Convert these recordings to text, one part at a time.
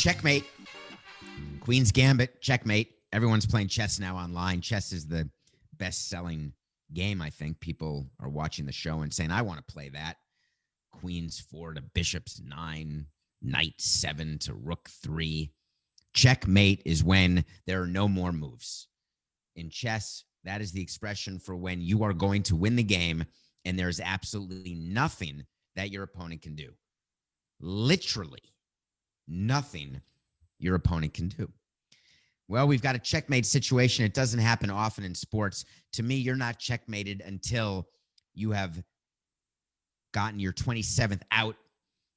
Checkmate. Queen's Gambit. Checkmate. Everyone's playing chess now online. Chess is the best-selling game, I think. People are watching the show and saying, I want to play that. Queen's 4 to Bishop's 9. Knight 7 to Rook 3. Checkmate is when there are no more moves. In chess, that is the expression for when you are going to win the game and there's absolutely nothing that your opponent can do. Literally nothing your opponent can do. Well, we've got a checkmate situation. It doesn't happen often in sports. To me, you're not checkmated until you have gotten your 27th out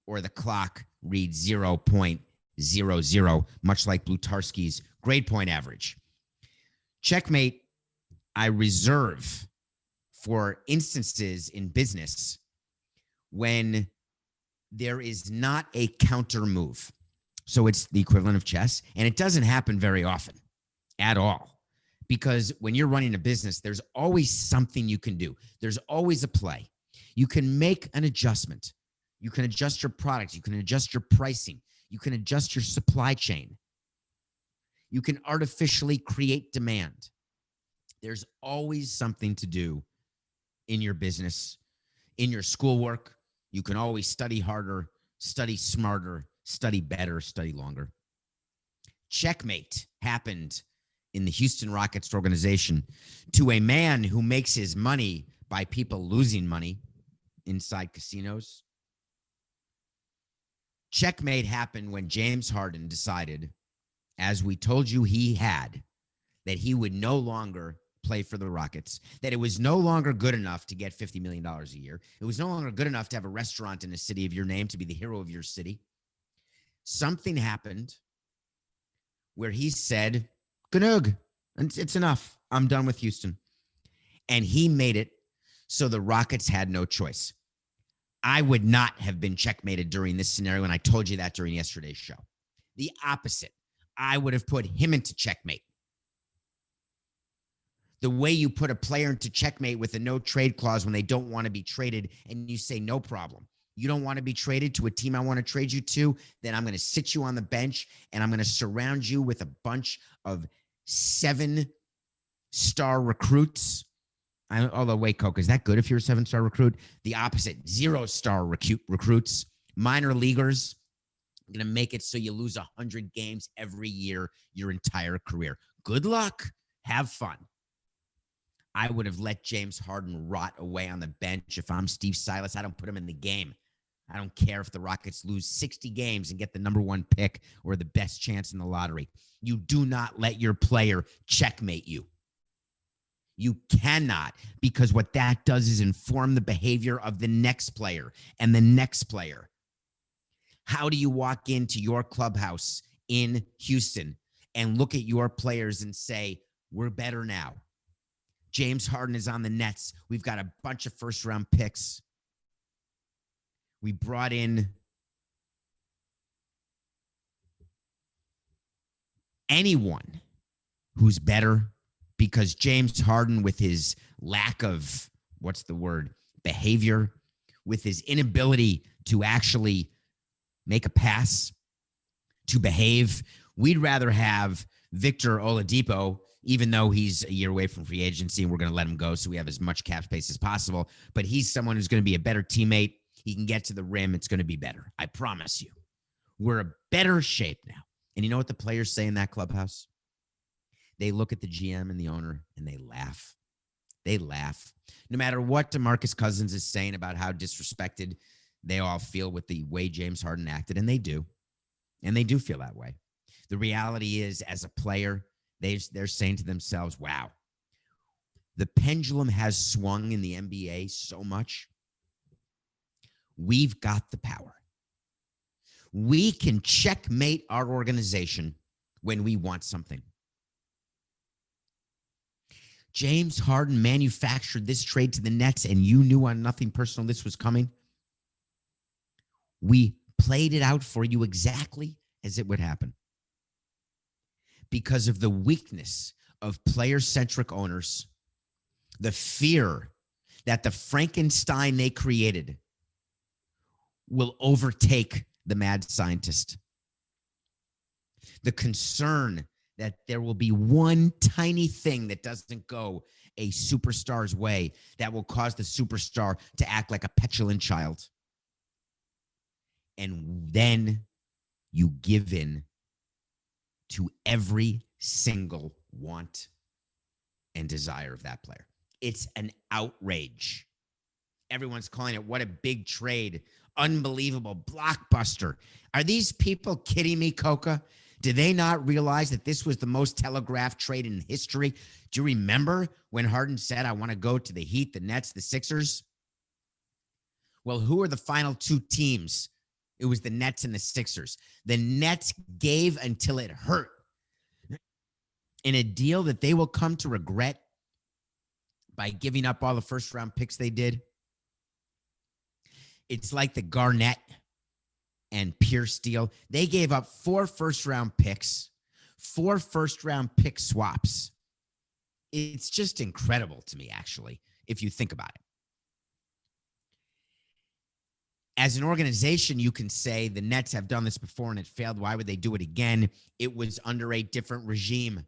or the clock reads 0.00, much like Blutarski's grade point average. Checkmate, I reserve for instances in business when there is not a counter move. So it's the equivalent of chess, and it doesn't happen very often at all, because when you're running a business, there's always something you can do. There's always a play. You can make an adjustment. You can adjust your products. You can adjust your pricing. You can adjust your supply chain. You can artificially create demand. There's always something to do in your business, in your schoolwork. You can always study harder, study smarter, study better, study longer. Checkmate happened in the Houston Rockets organization to a man who makes his money by people losing money inside casinos. Checkmate happened when James Harden decided, as we told you he had, that he would no longer play for the Rockets, that it was no longer good enough to get $50 million a year. It was no longer good enough to have a restaurant in a city of your name, to be the hero of your city. Something happened where he said, Ganug, it's enough. I'm done with Houston. And he made it so the Rockets had no choice. I would not have been checkmated during this scenario, and I told you that during yesterday's show. The opposite. I would have put him into checkmate. The way you put a player into checkmate with a no trade clause when they don't want to be traded, and you say, no problem. You don't want to be traded to a team I want to trade you to, then I'm going to sit you on the bench and I'm going to surround you with a bunch of 7-star recruits. Although, wait, Coke, is that good if you're a 7-star recruit? The opposite, 0-star recruits, minor leaguers. I'm going to make it so you lose 100 games every year your entire career. Good luck. Have fun. I would have let James Harden rot away on the bench. If I'm Steve Silas, I don't put him in the game. I don't care if the Rockets lose 60 games and get the number 1 pick or the best chance in the lottery. You do not let your player checkmate you. You cannot, because what that does is inform the behavior of the next player and the next player. How do you walk into your clubhouse in Houston and look at your players and say, we're better now? James Harden is on the Nets. We've got a bunch of first-round picks. We brought in anyone who's better, because James Harden, with his lack of, behavior, with his inability to actually make a pass, to behave, we'd rather have Victor Oladipo, even though he's a year away from free agency and we're going to let him go so we have as much cap space as possible. But he's someone who's going to be a better teammate. He can get to the rim. It's going to be better. I promise you. We're a better shape now. And you know what the players say in that clubhouse? They look at the GM and the owner and they laugh. They laugh. No matter what DeMarcus Cousins is saying about how disrespected they all feel with the way James Harden acted, and they do. And they do feel that way. The reality is, as a player, they're saying to themselves, wow, the pendulum has swung in the NBA so much. We've got the power. We can checkmate our organization when we want something. James Harden manufactured this trade to the Nets, and you knew on Nothing Personal this was coming. We played it out for you exactly as it would happen. Because of the weakness of player-centric owners, the fear that the Frankenstein they created will overtake the mad scientist. The concern that there will be one tiny thing that doesn't go a superstar's way that will cause the superstar to act like a petulant child. And then you give in to every single want and desire of that player. It's an outrage. Everyone's calling it, what a big trade. Unbelievable. Blockbuster. Are these people kidding me, Coca? Do they not realize that this was the most telegraphed trade in history? Do you remember when Harden said, I want to go to the Heat, the Nets, the Sixers? Well, who are the final two teams? It was the Nets and the Sixers. The Nets gave until it hurt in a deal that they will come to regret by giving up all the first-round picks they did. It's like the Garnett and Pierce deal. They gave up 4 first-round picks, 4 first-round pick swaps. It's just incredible to me, actually, if you think about it. As an organization, you can say the Nets have done this before and it failed. Why would they do it again? It was under a different regime.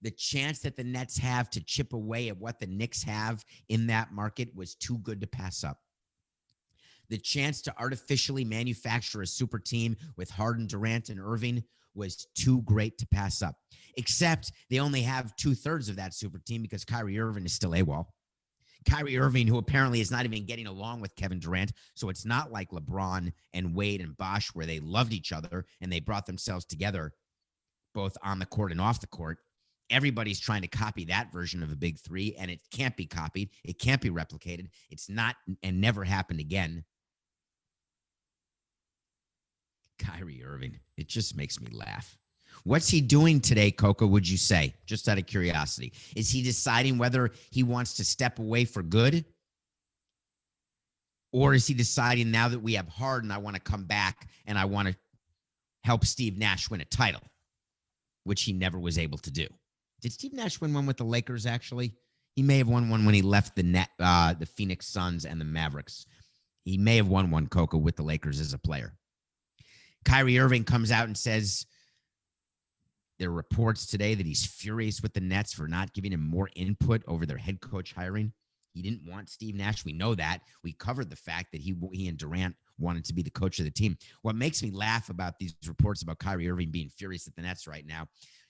The chance that the Nets have to chip away at what the Knicks have in that market was too good to pass up. The chance to artificially manufacture a super team with Harden, Durant, and Irving was too great to pass up. Except they only have 2/3 of that super team because Kyrie Irving is still AWOL. Kyrie Irving, who apparently is not even getting along with Kevin Durant. So it's not like LeBron and Wade and Bosh where they loved each other and they brought themselves together both on the court and off the court. Everybody's trying to copy that version of a big three, and it can't be copied. It can't be replicated. It's not and never happened again. Kyrie Irving, it just makes me laugh. What's he doing today, Coco, would you say? Just out of curiosity. Is he deciding whether he wants to step away for good? Or is he deciding now that we have Harden, I want to come back and I want to help Steve Nash win a title, which he never was able to do? Did Steve Nash win one with the Lakers, actually? He may have won one when he left the Phoenix Suns and the Mavericks. He may have won one, Coco, with the Lakers as a player. Kyrie Irving comes out and says there are reports today that he's furious with the Nets for not giving him more input over their head coach hiring. He didn't want Steve Nash. We know that. We covered the fact that he and Durant wanted to be the coach of the team. What makes me laugh about these reports about Kyrie Irving being furious at the Nets right now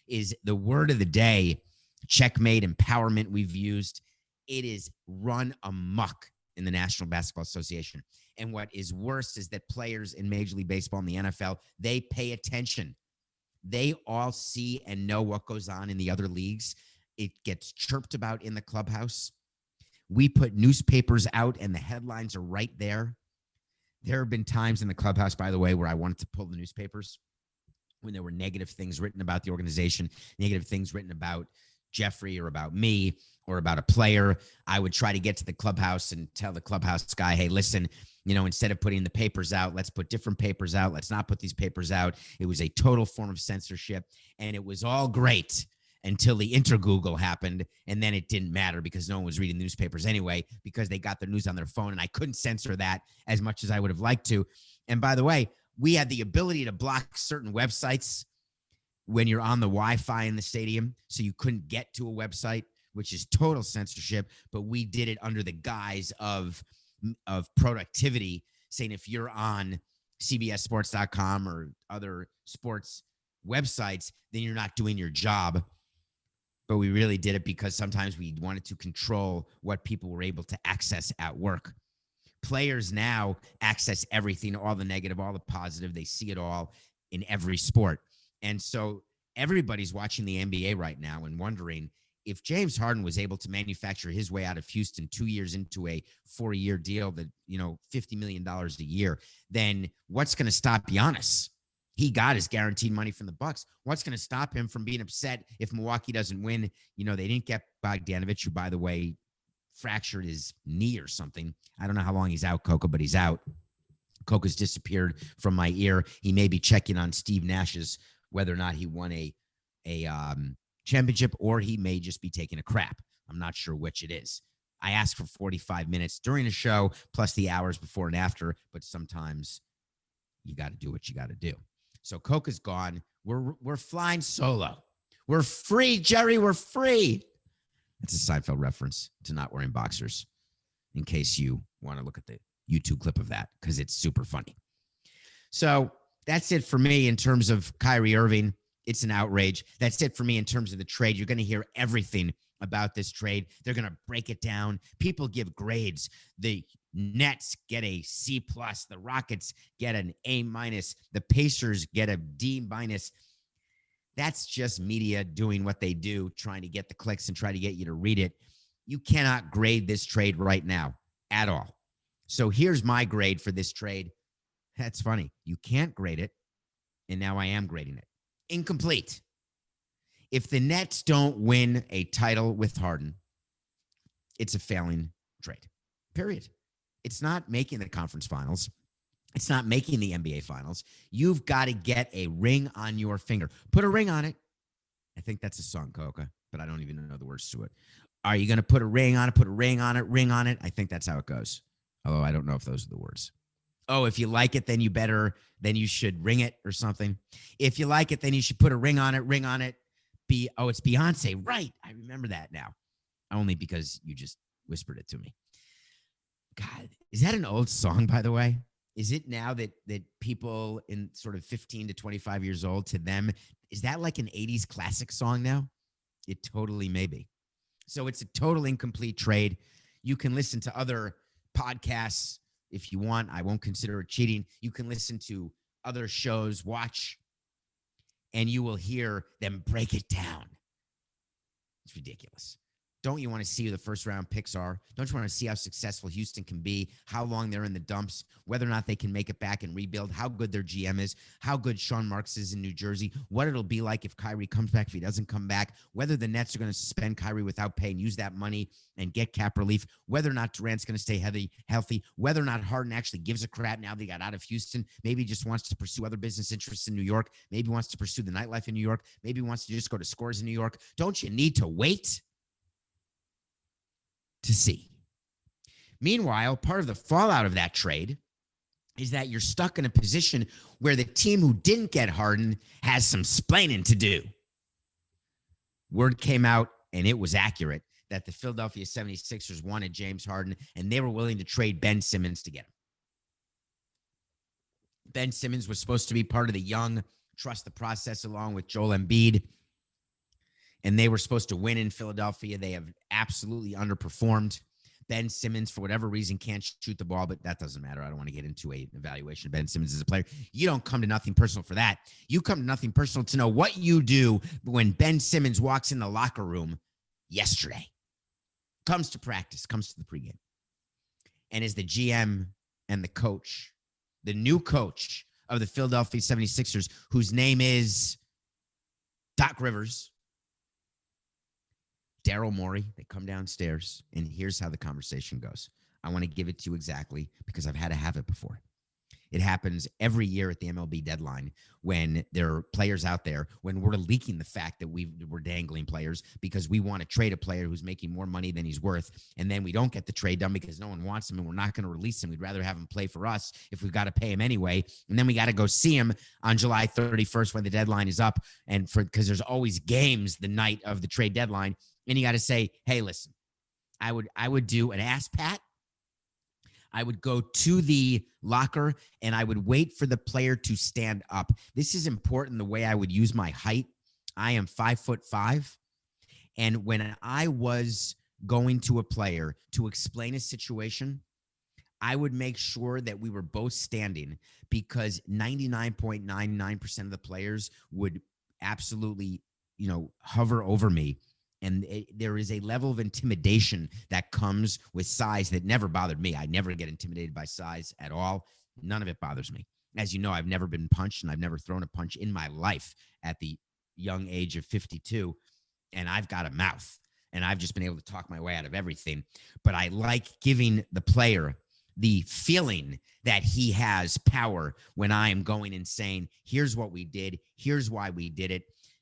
is the word of the day, checkmate, empowerment we've used. It is run amok in the National Basketball Association. And what is worse is that players in Major League Baseball and the NFL, they pay attention. They all see and know what goes on in the other leagues. It gets chirped about in the clubhouse. We put newspapers out and the headlines are right there. There have been times in the clubhouse, by the way, where I wanted to pull the newspapers when there were negative things written about the organization, negative things written about Jeffrey or about me or about a player. I would try to get to the clubhouse and tell the clubhouse guy, hey, listen, instead of putting the papers out, let's put different papers out. Let's not put these papers out. It was a total form of censorship, and it was all great until the intergoogle happened, and then it didn't matter because no one was reading the newspapers anyway because they got their news on their phone, and I couldn't censor that as much as I would have liked to. And by the way, we had the ability to block certain websites when you're on the Wi-Fi in the stadium, so you couldn't get to a website, which is total censorship, but we did it under the guise of productivity, saying if you're on CBSSports.com or other sports websites, then you're not doing your job. But we really did it because sometimes we wanted to control what people were able to access at work. Players now access everything, all the negative, all the positive. They see it all in every sport. And so everybody's watching the NBA right now and wondering if James Harden was able to manufacture his way out of Houston 2 years into a 4-year deal that, $50 million a year, then what's going to stop Giannis? He got his guaranteed money from the Bucks. What's going to stop him from being upset if Milwaukee doesn't win? They didn't get Bogdanovich, who, by the way, fractured his knee or something. I don't know how long he's out, Coco, but he's out. Coco's disappeared from my ear. He may be checking on Steve Nash's whether or not he won a championship, or he may just be taking a crap. I'm not sure which it is. I ask for 45 minutes during the show, plus the hours before and after, but sometimes you got to do what you got to do. So Coca's gone. We're flying solo. We're free, Jerry. We're free. That's a Seinfeld reference to not wearing boxers, in case you want to look at the YouTube clip of that, because it's super funny. So that's it for me in terms of Kyrie Irving. It's an outrage. That's it for me in terms of the trade. You're going to hear everything about this trade. They're going to break it down. People give grades. The Nets get a C+. The Rockets get an A-. The Pacers get a D-. That's just media doing what they do, trying to get the clicks and try to get you to read it. You cannot grade this trade right now at all. So here's my grade for this trade. That's funny. You can't grade it, and now I am grading it. Incomplete. If the Nets don't win a title with Harden, it's a failing trade. Period. It's not making the conference finals. It's not making the NBA finals. You've got to get a ring on your finger. Put a ring on it. I think that's a song, Coca, but I don't even know the words to it. Are you going to put a ring on it? Put a ring on it, ring on it. I think that's how it goes. Although I don't know if those are the words. Oh, if you like it, then you should ring it or something. If you like it, then you should put a ring on it, it's Beyonce. Right. I remember that now. Only because you just whispered it to me. God, is that an old song, by the way? Is it now that people in sort of 15 to 25 years old, to them, is that like an 80s classic song now? It totally may be. So it's a total incomplete trade. You can listen to other podcasts if you want. I won't consider it cheating. You can listen to other shows, watch, and you will hear them break it down. It's ridiculous. Don't you want to see who the first round picks are? Don't you want to see how successful Houston can be, how long they're in the dumps, whether or not they can make it back and rebuild, how good their GM is, how good Sean Marks is in New Jersey, what it'll be like if Kyrie comes back, if he doesn't come back, whether the Nets are going to suspend Kyrie without pay and use that money and get cap relief, whether or not Durant's going to stay healthy, whether or not Harden actually gives a crap now that he got out of Houston, maybe he just wants to pursue other business interests in New York, maybe wants to pursue the nightlife in New York, maybe wants to just go to scores in New York. Don't you need to wait to see? Meanwhile, part of the fallout of that trade is that you're stuck in a position where the team who didn't get Harden has some splaining to do. Word came out, and it was accurate, that the Philadelphia 76ers wanted James Harden, and they were willing to trade Ben Simmons to get him. Ben Simmons was supposed to be part of the young, trust the process along with Joel Embiid, and they were supposed to win in Philadelphia. They have absolutely underperformed. Ben Simmons, for whatever reason, can't shoot the ball, but that doesn't matter. I don't want to get into an evaluation of Ben Simmons as a player. You don't come to Nothing Personal for that. You come to Nothing Personal to know what you do when Ben Simmons walks in the locker room yesterday, comes to practice, comes to the pregame, and is the GM and the coach, the new coach of the Philadelphia 76ers, whose name is Doc Rivers, Daryl Morey. They come downstairs, and here's how the conversation goes. I want to give it to you exactly because I've had to have it before. It happens every year at the MLB deadline when there are players out there, when we're leaking the fact that we're dangling players because we want to trade a player who's making more money than he's worth, and then we don't get the trade done because no one wants him, and we're not going to release him. We'd rather have him play for us if we've got to pay him anyway, and then we got to go see him on July 31st when the deadline is up, and because there's always games the night of the trade deadline, and you got to say, hey, listen, I would do an ass pat. I would go to the locker and I would wait for the player to stand up. This is important, the way I would use my height. I am 5'5". And when I was going to a player to explain a situation, I would make sure that we were both standing because 99.99% of the players would absolutely, hover over me. And there is a level of intimidation that comes with size that never bothered me. I never get intimidated by size at all. None of it bothers me. As you know, I've never been punched, and I've never thrown a punch in my life at the young age of 52. And I've got a mouth, and I've just been able to talk my way out of everything. But I like giving the player the feeling that he has power when I am going and saying, here's what we did. Here's why we did it.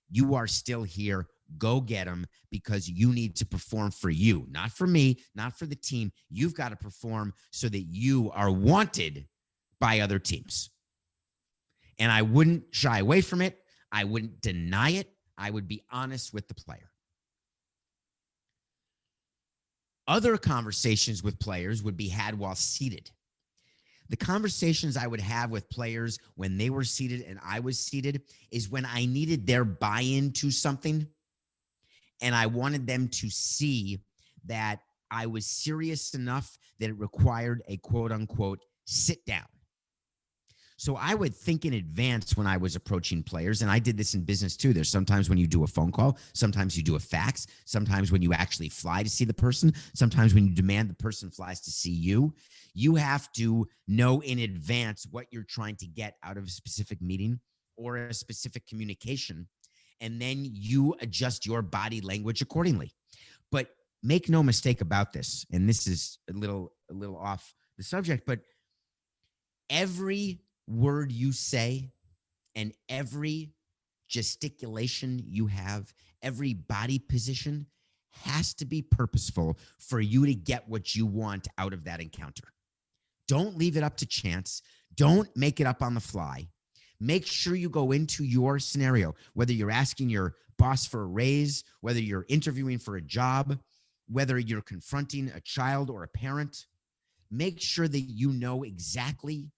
You are still here. Go get him because you need to perform for you, not for me, not for the team. You've got to perform so that you are wanted by other teams. And I wouldn't shy away from it. I wouldn't deny it. I would be honest with the player. Other conversations with players would be had while seated. The conversations I would have with players when they were seated and I was seated is when I needed their buy-in to something and I wanted them to see that I was serious enough that it required a quote unquote sit down. So I would think in advance when I was approaching players, and I did this in business too. There's sometimes when you do a phone call, sometimes you do a fax, sometimes when you actually fly to see the person, sometimes when you demand the person flies to see you. You have to know in advance what you're trying to get out of a specific meeting or a specific communication, and then you adjust your body language accordingly. But make no mistake about this, and this is a little off the subject, but every word you say and every gesticulation you have, every body position has to be purposeful for you to get what you want out of that encounter. Don't leave it up to chance. Don't make it up on the fly. Make sure you go into your scenario, whether you're asking your boss for a raise, whether you're interviewing for a job, whether you're confronting a child or a parent. Make sure that you know exactly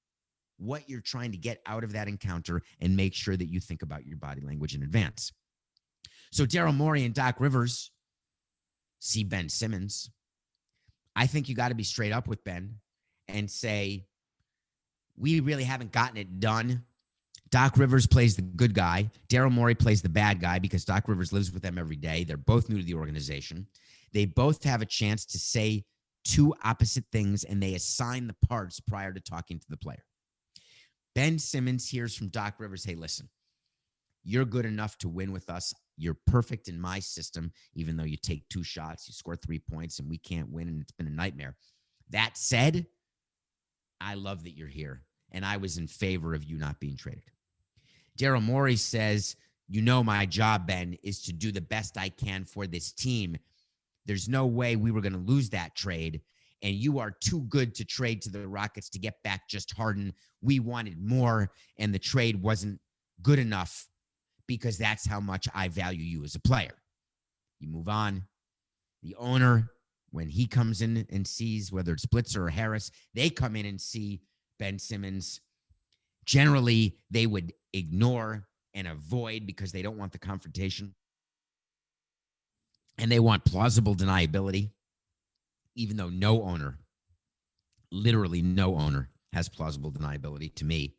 what you're trying to get out of that encounter and make sure that you think about your body language in advance. So Daryl Morey and Doc Rivers see Ben Simmons. I think you got to be straight up with Ben and say, we really haven't gotten it done. Doc Rivers plays the good guy. Daryl Morey plays the bad guy because Doc Rivers lives with them every day. They're both new to the organization. They both have a chance to say two opposite things, and they assign the parts prior to talking to the player. Ben Simmons hears from Doc Rivers, hey, listen, you're good enough to win with us. You're perfect in my system, even though you take 2 shots, you score 3 points, and we can't win, and it's been a nightmare. That said, I love that you're here, and I was in favor of you not being traded. Daryl Morey says, you know my job, Ben, is to do the best I can for this team. There's no way we were going to lose that trade, and you are too good to trade to the Rockets to get back just Harden. We wanted more, and the trade wasn't good enough because that's how much I value you as a player. You move on. The owner, when he comes in and sees, whether it's Blitzer or Harris, they come in and see Ben Simmons. Generally, they would ignore and avoid because they don't want the confrontation. And they want plausible deniability, even though no owner, literally no owner, has plausible deniability to me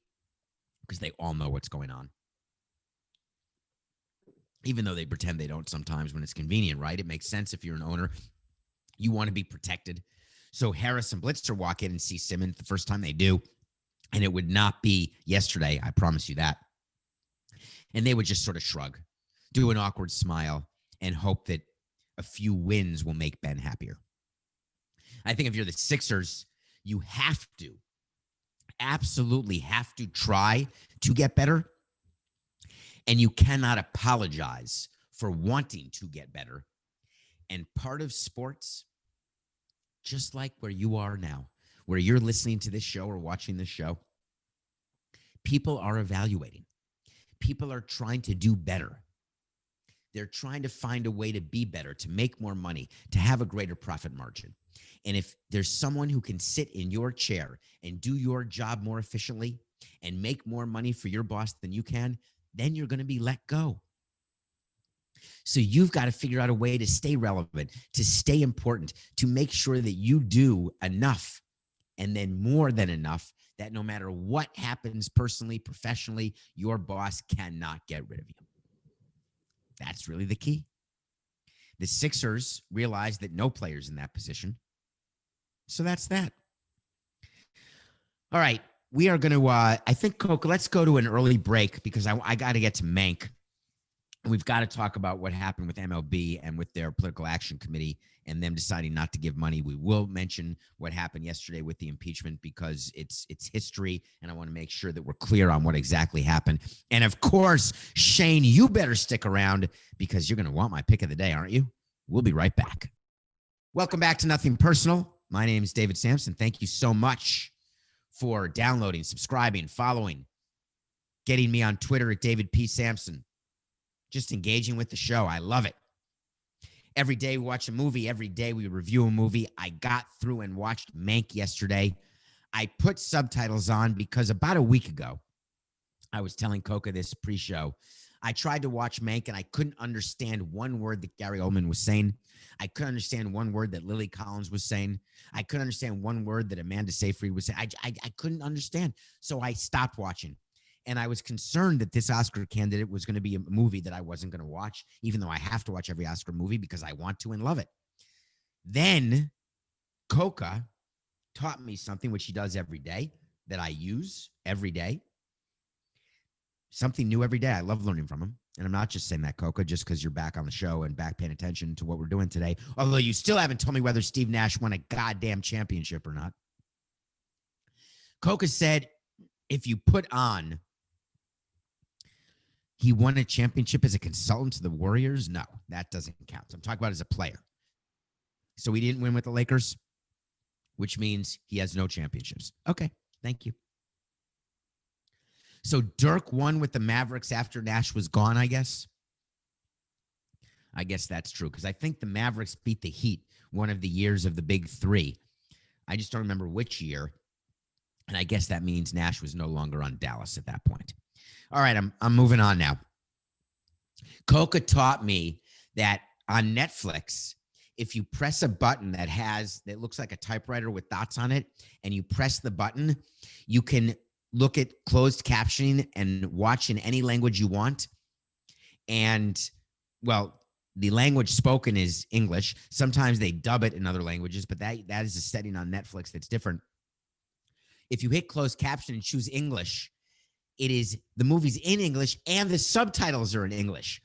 because they all know what's going on. Even though they pretend they don't sometimes when it's convenient, right? It makes sense if you're an owner. You want to be protected. So Harris and Blitzer walk in and see Simmons the first time they do, and it would not be yesterday, I promise you that. And they would just sort of shrug, do an awkward smile, and hope that a few wins will make Ben happier. I think if you're the Sixers, you have to, absolutely have to try to get better. And you cannot apologize for wanting to get better. And part of sports, just like where you are now, where you're listening to this show or watching this show, people are evaluating. People are trying to do better. They're trying to find a way to be better, to make more money, to have a greater profit margin. And if there's someone who can sit in your chair and do your job more efficiently and make more money for your boss than you can, then you're going to be let go. So you've got to figure out a way to stay relevant, to stay important, to make sure that you do enough and then more than enough that no matter what happens personally, professionally, your boss cannot get rid of you. That's really the key. The Sixers realized that no player's in that position. So that's that. All right. We are going to, I think, Coco, let's go to an early break because I got to get to Mank. We've got to talk about what happened with MLB and with their political action committee and them deciding not to give money. We will mention what happened yesterday with the impeachment because it's history, and I want to make sure that we're clear on what exactly happened. And, of course, Shane, you better stick around because you're going to want my pick of the day, aren't you? We'll be right back. Welcome back to Nothing Personal. My name is David Samson. Thank you so much for downloading, subscribing, following, getting me on Twitter at David P. Samson, just engaging with the show. I love it. Every day we watch a movie. Every day we review a movie. I got through and watched Mank yesterday. I put subtitles on because about a week ago, I was telling Coca this pre-show. I tried to watch Mank and I couldn't understand one word that Gary Oldman was saying. I couldn't understand one word that Lily Collins was saying. I couldn't understand one word that Amanda Seyfried was saying. I couldn't understand. So I stopped watching. And I was concerned that this Oscar candidate was going to be a movie that I wasn't going to watch, even though I have to watch every Oscar movie because I want to and love it. Then Coca taught me something, which he does every day, that I use every day. Something new every day. I love learning from him. And I'm not just saying that, Coca, just because you're back on the show and back paying attention to what we're doing today. Although you still haven't told me whether Steve Nash won a goddamn championship or not. Coca said, if you put on, he won a championship as a consultant to the Warriors. No, that doesn't count. I'm talking about as a player. So he didn't win with the Lakers, which means he has no championships. Okay, thank you. So Dirk won with the Mavericks after Nash was gone, I guess. I guess that's true because I think the Mavericks beat the Heat one of the years of the big three. I just don't remember which year. And I guess that means Nash was no longer on Dallas at that point. All right, I'm moving on now. Coca taught me that on Netflix, if you press a button that looks like a typewriter with dots on it, and you press the button, you can look at closed captioning and watch in any language you want. And, well, the language spoken is English. Sometimes they dub it in other languages, but that is a setting on Netflix that's different. If you hit closed caption and choose English, the movie's in English and the subtitles are in English.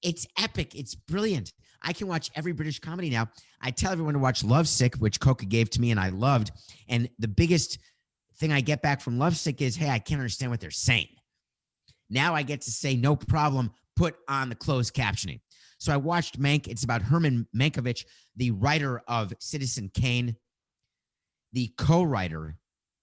It's epic. It's brilliant. I can watch every British comedy now. I tell everyone to watch Lovesick, which Coca gave to me and I loved. And the biggest thing I get back from Lovesick is, hey, I can't understand what they're saying. Now I get to say, no problem, put on the closed captioning. So I watched Mank. It's about Herman Mankiewicz, the writer of Citizen Kane, the co-writer,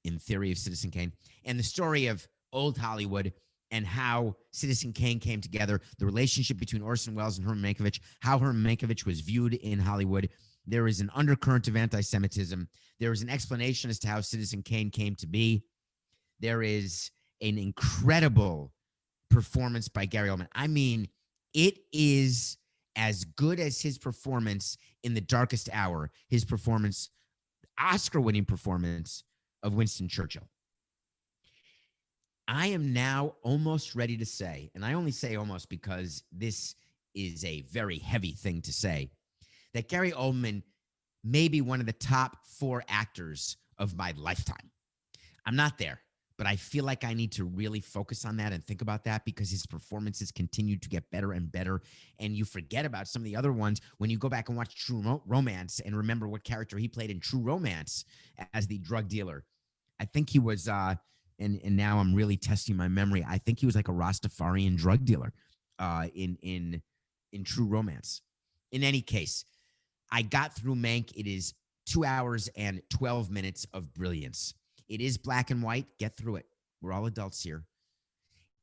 in theory, of Citizen Kane, and the story of old Hollywood and how Citizen Kane came together, the relationship between Orson Welles and Herman Mankiewicz, how Herman Mankiewicz was viewed in Hollywood. There is an undercurrent of anti-Semitism. There is an explanation as to how Citizen Kane came to be. There is an incredible performance by Gary Oldman. I mean, it is as good as his performance in The Darkest Hour, his performance, Oscar-winning performance of Winston Churchill. I am now almost ready to say, and I only say almost because this is a very heavy thing to say, that Gary Oldman may be one of the top 4 actors of my lifetime. I'm not there, but I feel like I need to really focus on that and think about that because his performances continue to get better and better. And you forget about some of the other ones when you go back and watch True Romance and remember what character he played in True Romance as the drug dealer. I think he was, and now I'm really testing my memory. I think he was like a Rastafarian drug dealer in True Romance. In any case, I got through Mank. It is 2 hours and 12 minutes of brilliance. It is black and white. Get through it. We're all adults here.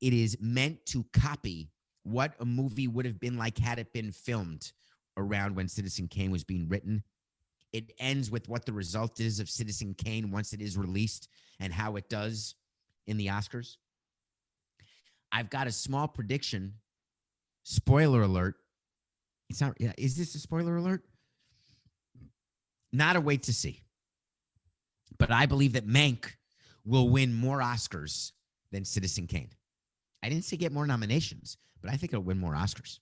It is meant to copy what a movie would have been like had it been filmed around when Citizen Kane was being written. It ends with what the result is of Citizen Kane once it is released and how it does in the Oscars. I've got a small prediction. Spoiler alert. It's not. Yeah, is this a spoiler alert? Not a wait to see. But I believe that Mank will win more Oscars than Citizen Kane. I didn't say get more nominations, but I think it'll win more Oscars.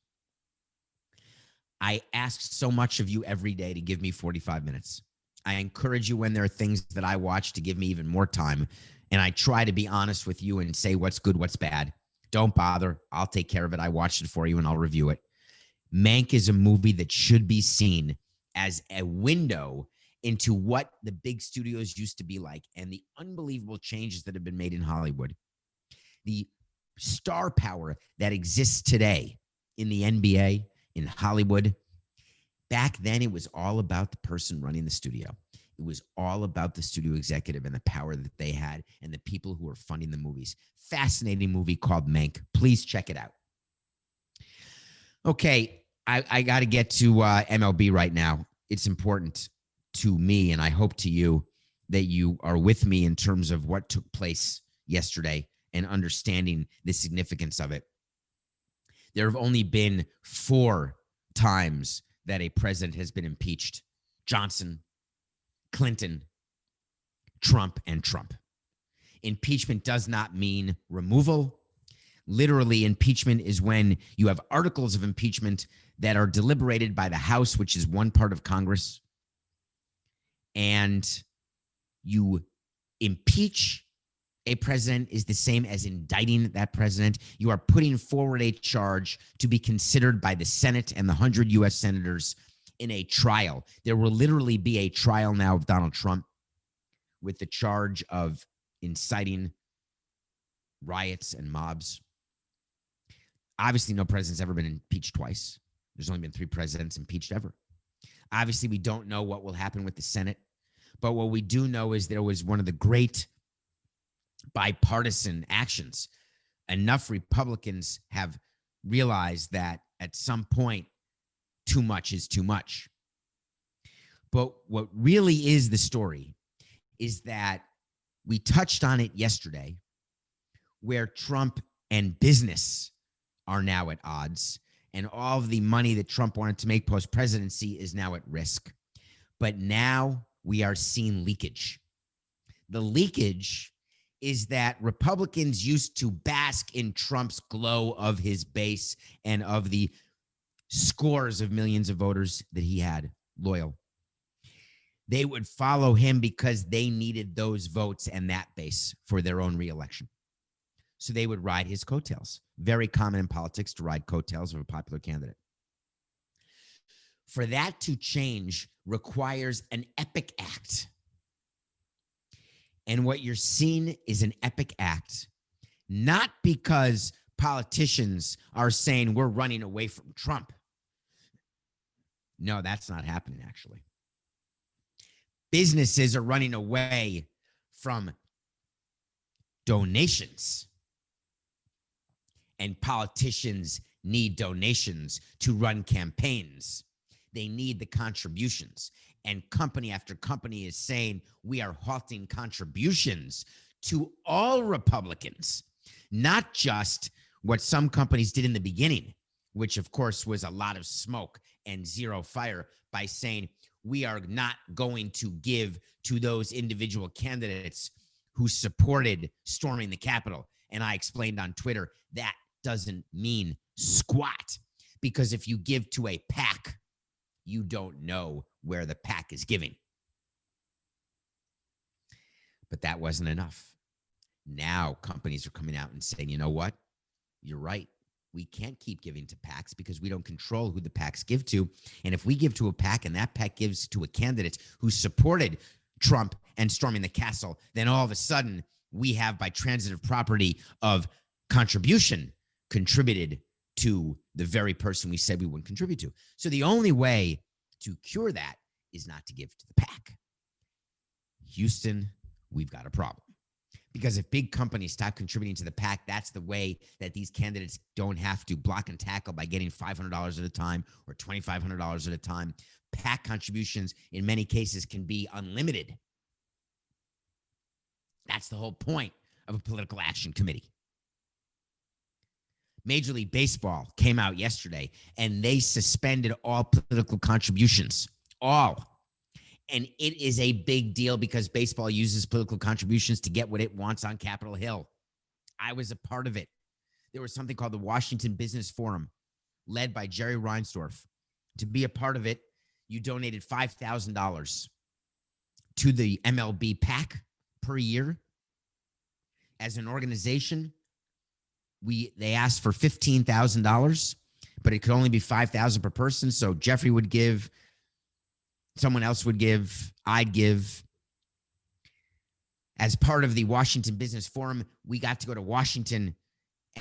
I ask so much of you every day to give me 45 minutes. I encourage you when there are things that I watch to give me even more time. And I try to be honest with you and say what's good, what's bad. Don't bother. I'll take care of it. I watched it for you and I'll review it. Mank is a movie that should be seen as a window into what the big studios used to be like and the unbelievable changes that have been made in Hollywood. The star power that exists today in the NBA, in Hollywood. Back then, it was all about the person running the studio. It was all about the studio executive and the power that they had and the people who were funding the movies. Fascinating movie called Mank. Please check it out. Okay, I got to get to MLB right now. It's important to me, and I hope to you, that you are with me in terms of what took place yesterday and understanding the significance of it. There have only been 4 times that a president has been impeached: Johnson, Clinton, Trump, and Trump. Impeachment does not mean removal. Literally, impeachment is when you have articles of impeachment that are deliberated by the House, which is one part of Congress, and you impeach a president is the same as indicting that president. You are putting forward a charge to be considered by the Senate and the 100 U.S. senators in a trial. There will literally be a trial now of Donald Trump with the charge of inciting riots and mobs. Obviously, no president's ever been impeached twice. There's only been 3 presidents impeached ever. Obviously, we don't know what will happen with the Senate, but what we do know is there was one of the great bipartisan actions. Enough Republicans have realized that at some point, too much is too much. But what really is the story is that we touched on it yesterday, where Trump and business are now at odds, and all of the money that Trump wanted to make post-presidency is now at risk. But now we are seeing leakage. The leakage is that Republicans used to bask in Trump's glow of his base and of the scores of millions of voters that he had loyal. They would follow him because they needed those votes and that base for their own reelection. So they would ride his coattails. Very common in politics to ride coattails of a popular candidate. For that to change requires an epic act. And what you're seeing is an epic act, not because politicians are saying we're running away from Trump. No, that's not happening, actually. Businesses are running away from donations. And politicians need donations to run campaigns. They need the contributions. And company after company is saying we are halting contributions to all Republicans, not just what some companies did in the beginning, which of course was a lot of smoke and zero fire, by saying we are not going to give to those individual candidates who supported storming the Capitol. And I explained on Twitter that doesn't mean squat, because if you give to a PAC, you don't know where the PAC is giving. But that wasn't enough. Now companies are coming out and saying, you know what? You're right. We can't keep giving to PACs because we don't control who the PACs give to. And if we give to a PAC and that PAC gives to a candidate who supported Trump and storming the castle, then all of a sudden we have, by transitive property of contribution, contributed to the very person we said we wouldn't contribute to. So the only way to cure that is not to give to the PAC. Houston, we've got a problem. Because if big companies stop contributing to the PAC, that's the way that these candidates don't have to block and tackle by getting $500 at a time or $2,500 at a time. PAC contributions in many cases can be unlimited. That's the whole point of a political action committee. Major League Baseball came out yesterday and they suspended all political contributions, all. And it is a big deal because baseball uses political contributions to get what it wants on Capitol Hill. I was a part of it. There was something called the Washington Business Forum, led by Jerry Reinsdorf. To be a part of it, you donated $5,000 to the MLB PAC per year. As an organization, they asked for $15,000, but it could only be $5,000 per person. So Jeffrey would give, someone else would give, I'd give. As part of the Washington Business Forum, we got to go to Washington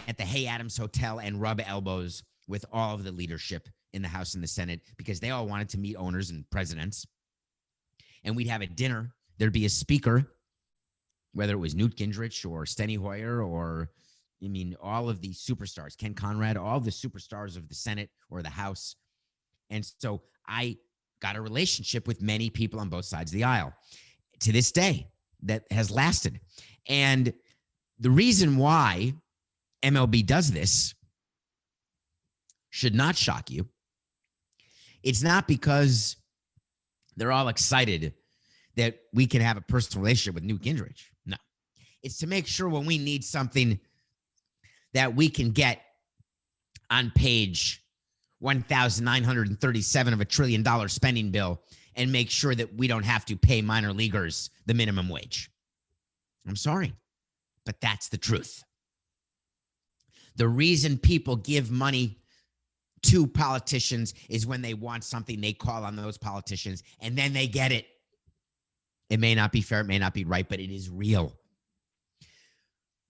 at the Hay Adams Hotel and rub elbows with all of the leadership in the House and the Senate because they all wanted to meet owners and presidents. and we'd have a dinner. There'd be a speaker, whether it was Newt Gingrich or Steny Hoyer or, I mean, all of the superstars, Ken Conrad, all the superstars of the Senate or the House. And so I got a relationship with many people on both sides of the aisle to this day that has lasted. And the reason why MLB does this should not shock you. It's not because they're all excited that we can have a personal relationship with Newt Gingrich. No. It's to make sure when we need something that we can get on page 1,937 of $1 trillion spending bill and make sure that we don't have to pay minor leaguers the minimum wage. I'm sorry, but that's the truth. The reason people give money to politicians is when they want something, they call on those politicians, and then they get it. It may not be fair, it may not be right, but it is real.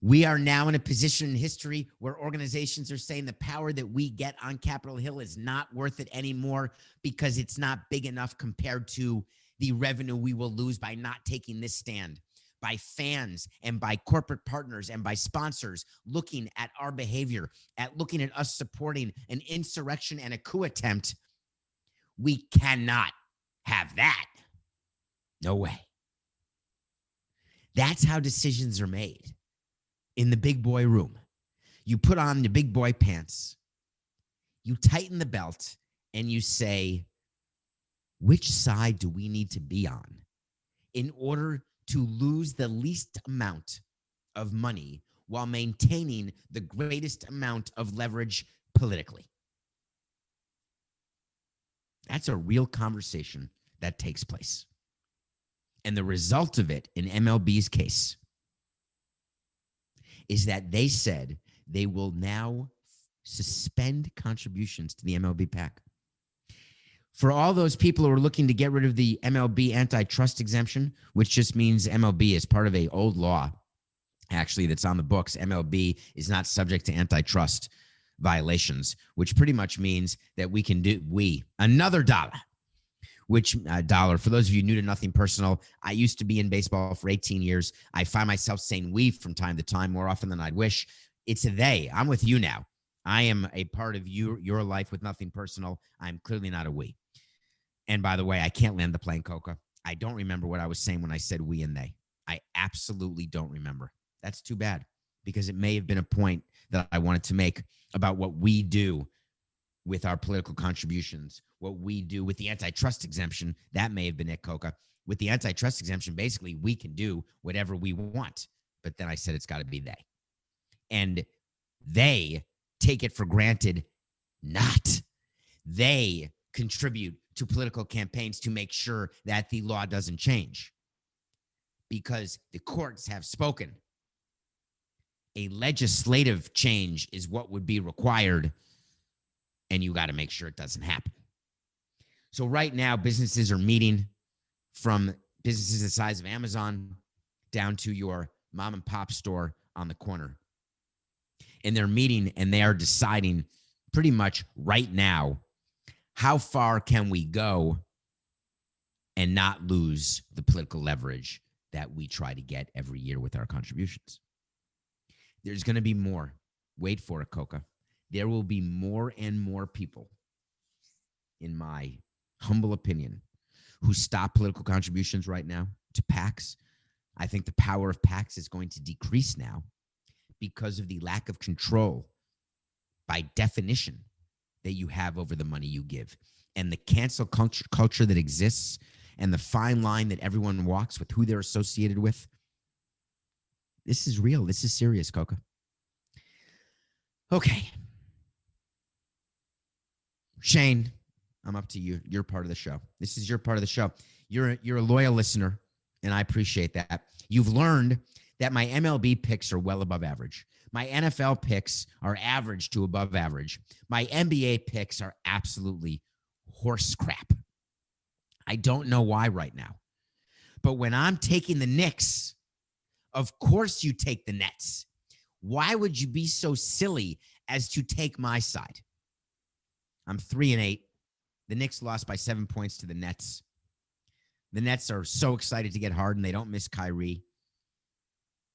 We are now in a position in history where organizations are saying the power that we get on Capitol Hill is not worth it anymore because it's not big enough compared to the revenue we will lose by not taking this stand. By fans and by corporate partners and by sponsors looking at our behavior, at looking at us supporting an insurrection and a coup attempt. We cannot have that. No way. That's how decisions are made in the big boy room. You put on the big boy pants, you tighten the belt, and you say, which side do we need to be on in order to lose the least amount of money while maintaining the greatest amount of leverage politically? That's a real conversation that takes place. And the result of it in MLB's case is that they said they will now suspend contributions to the MLB PAC. For all those people who are looking to get rid of the MLB antitrust exemption, which just means MLB is part of an old law, actually, that's on the books. MLB is not subject to antitrust violations, which pretty much means that we can do, another dollar, which dollar, for those of you new to Nothing Personal, I used to be in baseball for 18 years. I find myself saying we from time to time, more often than I'd wish. It's a they. I'm with you now. I am a part of your life with Nothing Personal. I'm clearly not a we. And by the way, I can't land the plane, Coca. I don't remember what I was saying when I said we and they. I absolutely don't remember. That's too bad, because it may have been a point that I wanted to make about what we do with our political contributions, what we do with the antitrust exemption. That may have been it, Coca. With the antitrust exemption, basically, we can do whatever we want. But then I said it's got to be they. And they take it for granted not. They contribute to political campaigns to make sure that the law doesn't change, because the courts have spoken. A legislative change is what would be required, and you got to make sure it doesn't happen. So right now, businesses are meeting, from businesses the size of Amazon down to your mom and pop store on the corner. And they're meeting and they are deciding pretty much right now, how far can we go and not lose the political leverage that we try to get every year with our contributions? There's going to be more. Wait for it, Coca. There will be more and more people, in my humble opinion, who stop political contributions right now to PACs. I think the power of PACs is going to decrease now because of the lack of control, by definition, that you have over the money you give, and the cancel culture that exists, and the fine line that everyone walks with who they're associated with. This is real. This is serious, Coca. Okay. Shane, I'm up to you. You're part of the show. This is your part of the show. You're a loyal listener, and I appreciate that. You've learned that my MLB picks are well above average. My NFL picks are average to above average. My NBA picks are absolutely horse crap. I don't know why right now. But when I'm taking the Knicks, of course you take the Nets. Why would you be so silly as to take my side? I'm 3-8. The Knicks lost by 7 points to the Nets. The Nets are so excited to get Harden. They don't miss Kyrie.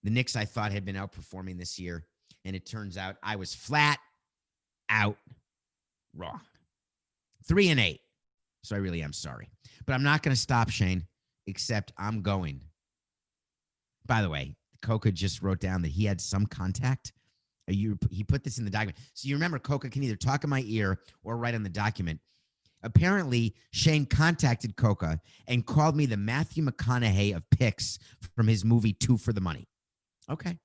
The Knicks, I thought, had been outperforming this year, and it turns out I was flat out wrong. 3-8. So I really am sorry. But I'm not going to stop, Shane, except I'm going. By the way, Coca just wrote down that he had some contact. He put this in the document. So you remember Coca can either talk in my ear or write on the document. Apparently, Shane contacted Coca and called me the Matthew McConaughey of picks from his movie Two for the Money. Okay.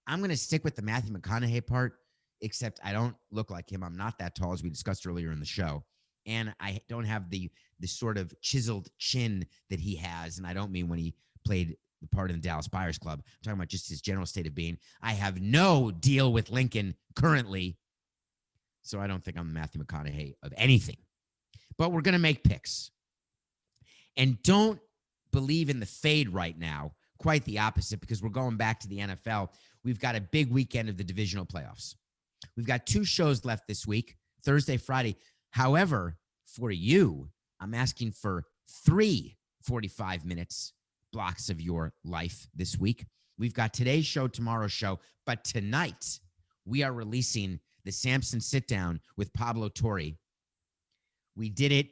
I'm going to stick with the Matthew McConaughey part, except I don't look like him. I'm not that tall, as we discussed earlier in the show. And I don't have the sort of chiseled chin that he has. And I don't mean when he played the part in the Dallas Buyers Club. I'm talking about just his general state of being. I have no deal with Lincoln currently. So I don't think I'm the Matthew McConaughey of anything. But we're going to make picks. And don't believe in the fade right now. Quite the opposite, because we're going back to the NFL. We've got a big weekend of the divisional playoffs. We've got 2 shows left this week, Thursday, Friday. However, for you, I'm asking for 3 45 minutes blocks of your life this week. We've got today's show, tomorrow's show, but tonight we are releasing the Samson Sit Down with Pablo Torre. We did it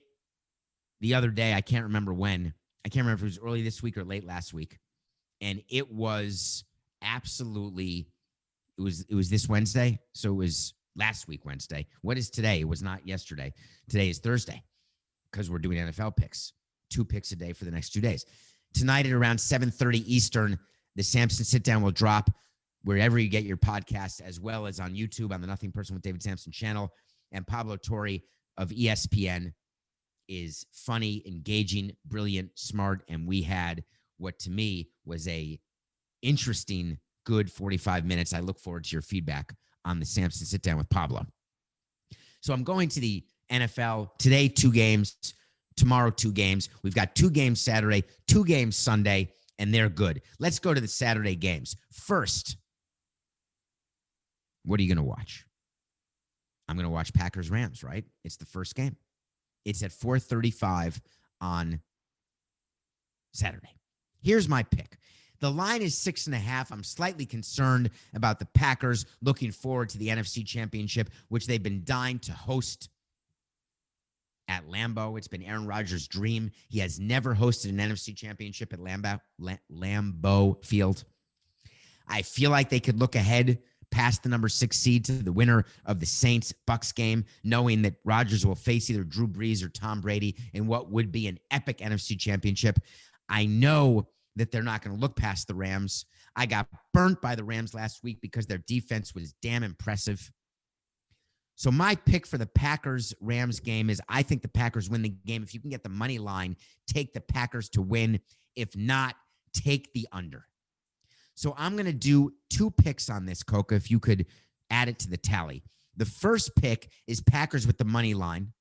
the other day. I can't remember when. I can't remember if it was early this week or late last week. And it was absolutely, it was this Wednesday. So it was last week, Wednesday. What is today? It was not yesterday. Today is Thursday because we're doing NFL picks, 2 picks a day for the next 2 days. Tonight at around 7:30 Eastern, the Samson Sit Down will drop wherever you get your podcast, as well as on YouTube on the Nothing Person with David Samson channel. And Pablo Torre of ESPN is funny, engaging, brilliant, smart, and we had what to me was a interesting, good 45 minutes. I look forward to your feedback on the Samson Sit Down with Pablo. So I'm going to the NFL today, 2 games, tomorrow, 2 games. We've got 2 games Saturday, 2 games Sunday, and they're good. Let's go to the Saturday games. First, what are you going to watch? I'm going to watch Packers-Rams, right? It's the first game. It's at 4:35 on Saturday. Here's my pick. The line is 6.5. I'm slightly concerned about the Packers looking forward to the NFC Championship, which they've been dying to host at Lambeau. It's been Aaron Rodgers' dream. He has never hosted an NFC Championship at Lambeau Field. I feel like they could look ahead past the number 6 seed to the winner of the Saints-Bucks game, knowing that Rodgers will face either Drew Brees or Tom Brady in what would be an epic NFC Championship. I know that they're not going to look past the Rams. I got burnt by the Rams last week because their defense was damn impressive. So my pick for the Packers-Rams game is I think the Packers win the game. If you can get the money line, take the Packers to win. If not, take the under. So I'm going to do 2 picks on this, Coca, if you could add it to the tally. The first pick is Packers with the money line.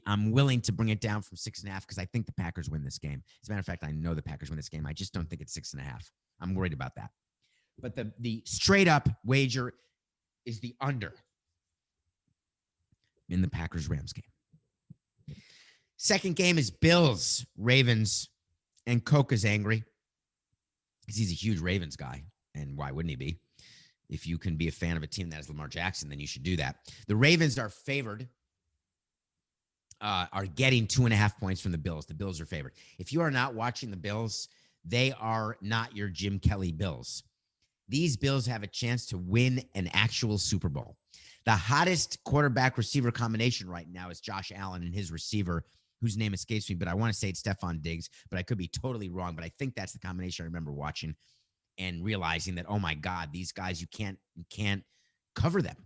I'm willing to bring it down from 6.5 because I think the Packers win this game. As a matter of fact, I know the Packers win this game. I just don't think it's 6.5. I'm worried about that. But the straight up wager is the under in the Packers-Rams game. Second game is Bills-Ravens, and Coca's angry because he's a huge Ravens guy. And why wouldn't he be? If you can be a fan of a team that has Lamar Jackson, then you should do that. The Ravens are favored. Are getting 2.5 points from the Bills. The Bills are favored. If you are not watching the Bills, they are not your Jim Kelly Bills. These Bills have a chance to win an actual Super Bowl. The hottest quarterback receiver combination right now is Josh Allen and his receiver, whose name escapes me, but I want to say it's Stephon Diggs, but I could be totally wrong. But I think that's the combination I remember watching and realizing that, oh my God, these guys, you can't cover them.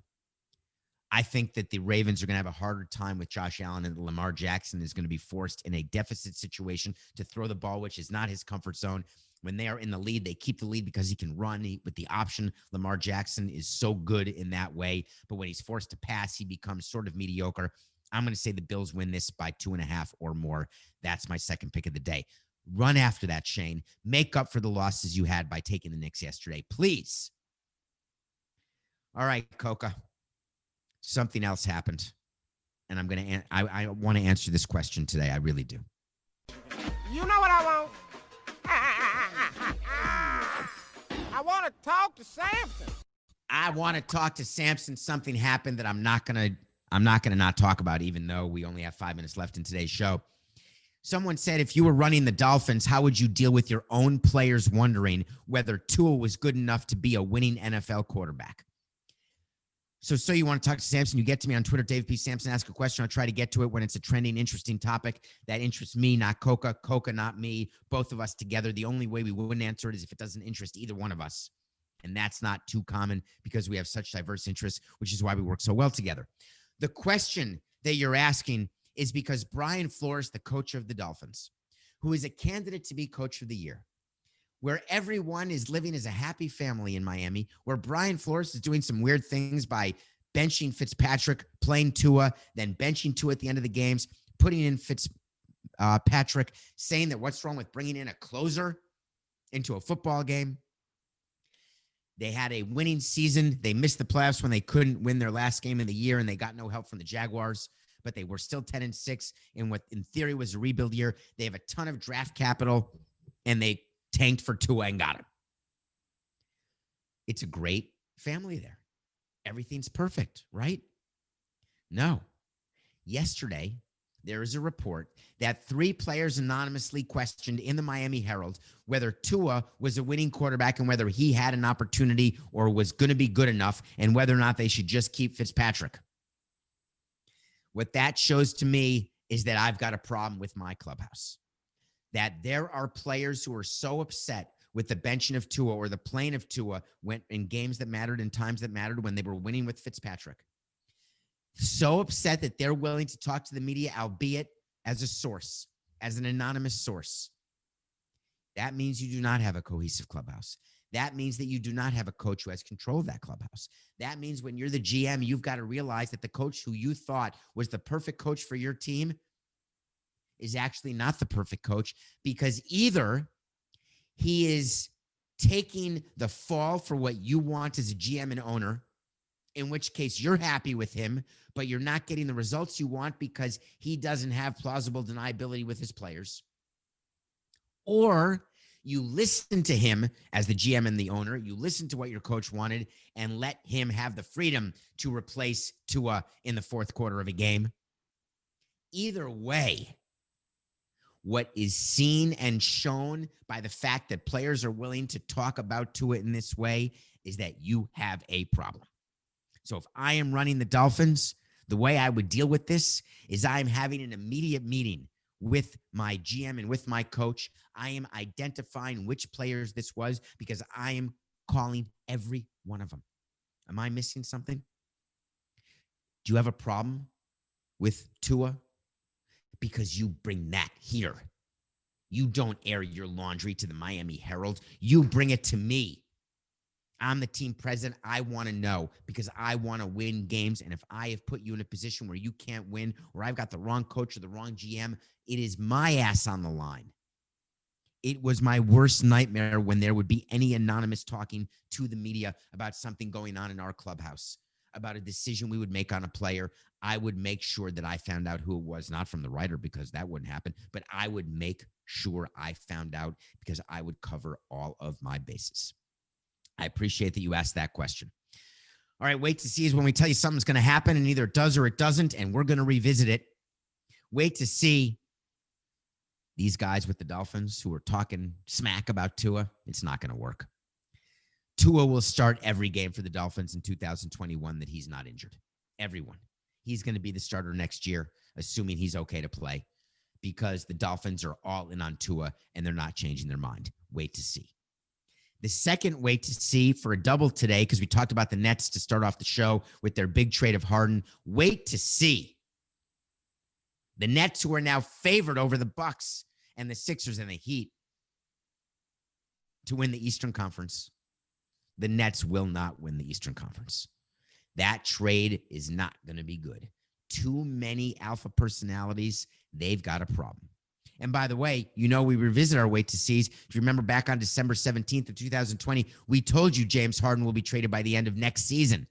I think that the Ravens are going to have a harder time with Josh Allen, and Lamar Jackson is going to be forced in a deficit situation to throw the ball, which is not his comfort zone. When they are in the lead, they keep the lead because he can run with the option. Lamar Jackson is so good in that way. But when he's forced to pass, he becomes sort of mediocre. I'm going to say the Bills win this by 2.5 or more. That's my second pick of the day. Run after that, Shane. Make up for the losses you had by taking the Knicks yesterday, please. All right, Coca. Something else happened, and I want to answer this question today. I really do. want to talk to Samson. I want to talk to Samson. Something happened that I'm not gonna not talk about, even though we only have 5 minutes left in today's show. Someone said, if you were running the Dolphins, how would you deal with your own players wondering whether Tua was good enough to be a winning NFL quarterback? So you want to talk to Samson, you get to me on Twitter, David P. Samson, ask a question. I'll try to get to it when it's a trending, interesting topic that interests me, not Coca, not me, both of us together. The only way we wouldn't answer it is if it doesn't interest either one of us. And that's not too common because we have such diverse interests, which is why we work so well together. The question that you're asking is because Brian Flores, the coach of the Dolphins, who is a candidate to be coach of the year, where everyone is living as a happy family in Miami, where Brian Flores is doing some weird things by benching Fitzpatrick, playing Tua, then benching Tua at the end of the games, putting in Fitzpatrick, saying that what's wrong with bringing in a closer into a football game. They had a winning season. They missed the playoffs when they couldn't win their last game of the year, and they got no help from the Jaguars, but they were still 10-6 in what in theory was a rebuild year. They have a ton of draft capital, and they tanked for Tua and got him. It's a great family there. Everything's perfect, right? No. Yesterday, there is a report that 3 players anonymously questioned in the Miami Herald whether Tua was a winning quarterback and whether he had an opportunity or was going to be good enough and whether or not they should just keep Fitzpatrick. What that shows to me is that I've got a problem with my clubhouse. That there are players who are so upset with the benching of Tua or the playing of Tua went in games that mattered and times that mattered when they were winning with Fitzpatrick. So upset that they're willing to talk to the media, albeit as a source, as an anonymous source. That means you do not have a cohesive clubhouse. That means that you do not have a coach who has control of that clubhouse. That means when you're the GM, you've got to realize that the coach who you thought was the perfect coach for your team is actually not the perfect coach, because either he is taking the fall for what you want as a GM and owner, in which case you're happy with him, but you're not getting the results you want because he doesn't have plausible deniability with his players. Or you listen to him as the GM and the owner, you listen to what your coach wanted and let him have the freedom to replace Tua in the fourth quarter of a game. Either way, what is seen and shown by the fact that players are willing to talk about Tua in this way is that you have a problem. So if I am running the Dolphins, the way I would deal with this is I'm having an immediate meeting with my GM and with my coach. I am identifying which players this was because I am calling every one of them. Am I missing something? Do you have a problem with Tua? Because you bring that here. You don't air your laundry to the Miami Herald. You bring it to me. I'm the team president. I want to know because I want to win games. And if I have put you in a position where you can't win, or I've got the wrong coach or the wrong GM, it is my ass on the line. It was my worst nightmare when there would be any anonymous talking to the media about something going on in our clubhouse, about a decision we would make on a player. I would make sure that I found out who it was, not from the writer because that wouldn't happen, but I would make sure I found out because I would cover all of my bases. I appreciate that you asked that question. All right, wait to see is when we tell you something's going to happen and either it does or it doesn't, and we're going to revisit it. Wait to see these guys with the Dolphins who are talking smack about Tua. It's not going to work. Tua will start every game for the Dolphins in 2021 that he's not injured. Everyone. He's going to be the starter next year, assuming he's okay to play, because the Dolphins are all in on Tua and they're not changing their mind. Wait to see. The second wait to see for a double today, because we talked about the Nets to start off the show with their big trade of Harden. Wait to see the Nets, who are now favored over the Bucks and the Sixers and the Heat to win the Eastern Conference. The Nets will not win the Eastern Conference. That trade is not going to be good. Too many alpha personalities. They've got a problem. And by the way, you know, we revisit our wait to sees. If you remember back on December 17th of 2020, we told you James Harden will be traded by the end of next season.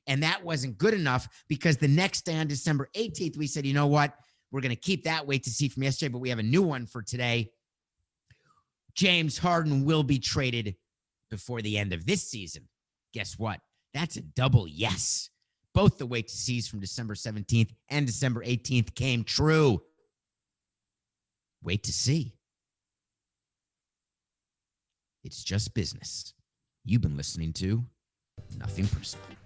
And that wasn't good enough because the next day on December 18th, we said, you know what? We're going to keep that wait to see from yesterday, but we have a new one for today. James Harden will be traded before the end of this season. Guess what? That's a double yes. Both the wait to sees from December 17th and December 18th came true. Wait to see. It's just business. You've been listening to Nothing Personal.